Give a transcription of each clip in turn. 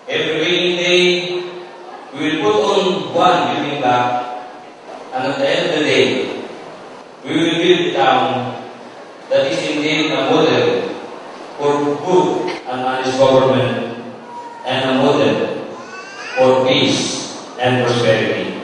Every rainy day, we will put on one building block, and at the end of the day, we will build a town that is indeed a model for good and honest government and a model for peace and prosperity.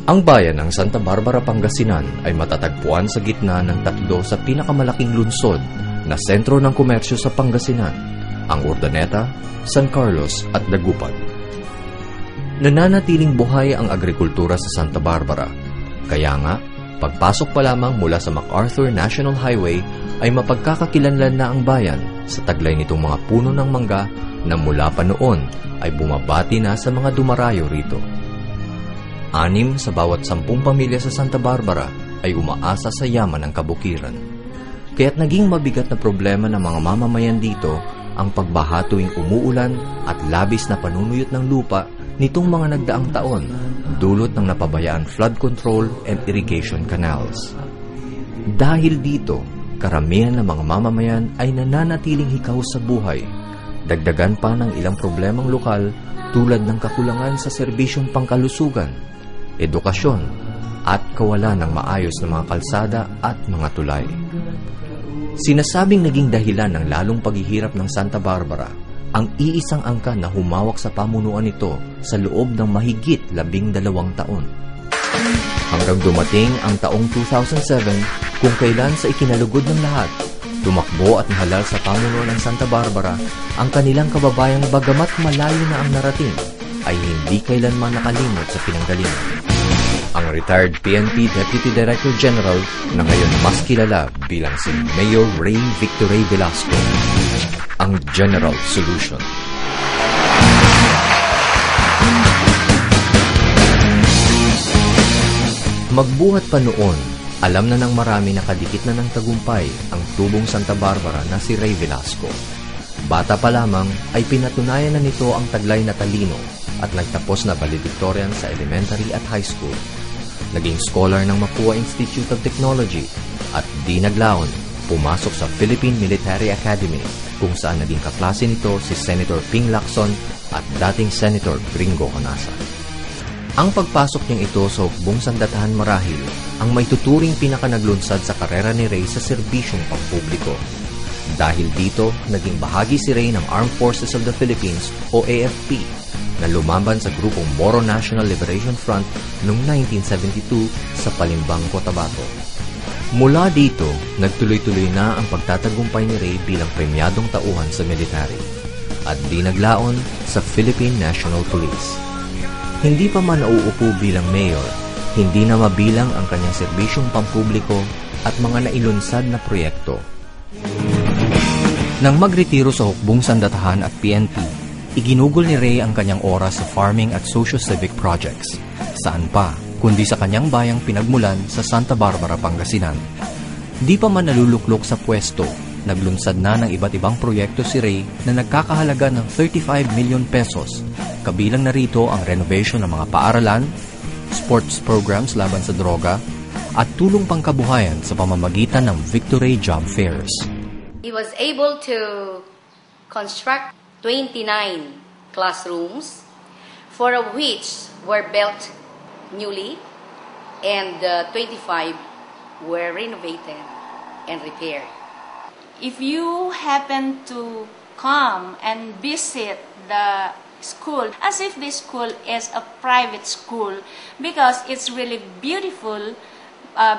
Ang bayan ng Santa Barbara, Pangasinan ay matatagpuan sa gitna ng tatlo sa pinakamalaking lungsod na sentro ng komersyo sa Pangasinan, ang Urdaneta, San Carlos at Dagupan. Nananatiling buhay ang agrikultura sa Santa Barbara, kaya nga, pagpasok pa lamang mula sa MacArthur National Highway ay mapagkakakilanlan na ang bayan sa taglay nitong mga puno ng mangga na mula pa noon ay bumabati na sa mga dumarayo rito. 6 sa bawat 10 pamilya sa Santa Barbara ay umaasa sa yaman ng kabukiran. Kaya't naging mabigat na problema ng mga mamamayan dito ang pagbaha tuwing umuulan at labis na panunuyot ng lupa nitong mga nagdaang taon, dulot ng napabayaan flood control and irrigation canals. Dahil dito, karamihan ng mga mamamayan ay nananatiling hikaw sa buhay. Dagdagan pa ng ilang problemang lokal tulad ng kakulangan sa serbisyong pangkalusugan, edukasyon, at kawalan ng maayos na mga kalsada at mga tulay. Sinasabing naging dahilan ng lalong paghihirap ng Santa Barbara ang iisang angkan na humawak sa pamunuan nito sa loob ng mahigit 12 taon. Hanggang dumating ang taong 2007 kung kailan sa ikinalugod ng lahat, tumakbo at nahalal sa pamunuan ng Santa Barbara ang kanilang kababayang bagamat malayo na ang narating, ay hindi kailanman nakalimot sa pinanggalingan. Ang retired PNP Deputy Director General na ngayon mas kilala bilang si Mayor Ray Victor Ray Velasco, ang General Solution. Magbuhat pa noon, alam na ng marami na kadikit na ng tagumpay ang tubong Santa Barbara na si Ray Velasco. Bata pa lamang ay pinatunayan na nito ang taglay na talino at nagtapos na valedictorian sa elementary at high school. Naging scholar ng Mapua Institute of Technology at di naglaon, pumasok sa Philippine Military Academy kung saan naging kaklase nito si Senator Ping Lacson at dating Senator Gringo Honasa. Ang pagpasok niyang ito sa hukbong sandatahan marahil ang may tuturing pinakanaglunsad sa karera ni Ray sa serbisyong pampubliko. Dahil dito, naging bahagi si Ray ng Armed Forces of the Philippines o AFP na lumaban sa grupong Moro National Liberation Front noong 1972 sa Palimbang, Cotabato. Mula dito, nagtuloy-tuloy na ang pagtatagumpay ni Ray bilang premyadong tauhan sa military at di naglaon sa Philippine National Police. Hindi pa man nauupo bilang mayor, hindi na mabilang ang kanyang serbisyong pampubliko at mga nailunsad na proyekto. Nang magretiro sa hukbong sandatahan at PNP, iginugol ni Ray ang kanyang oras sa farming at socio-civic projects. Saan pa, kundi sa kanyang bayang pinagmulan sa Santa Barbara, Pangasinan. Di pa man naluluklok sa pwesto, naglunsad na ng iba't ibang proyekto si Ray na nagkakahalaga ng 35 million pesos. Kabilang na rito ang renovation ng mga paaralan, sports programs laban sa droga, at tulong pangkabuhayan sa pamamagitan ng Victor Ray Job Fairs. He was able to construct 29 classrooms, 4 of which were built newly and 25 were renovated and repaired. If you happen to come and visit the school, as if this school is a private school, because it's really beautiful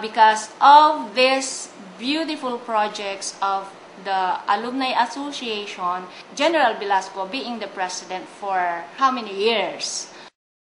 because of these beautiful projects of the Alumni Association, General Velasco being the president for how many years.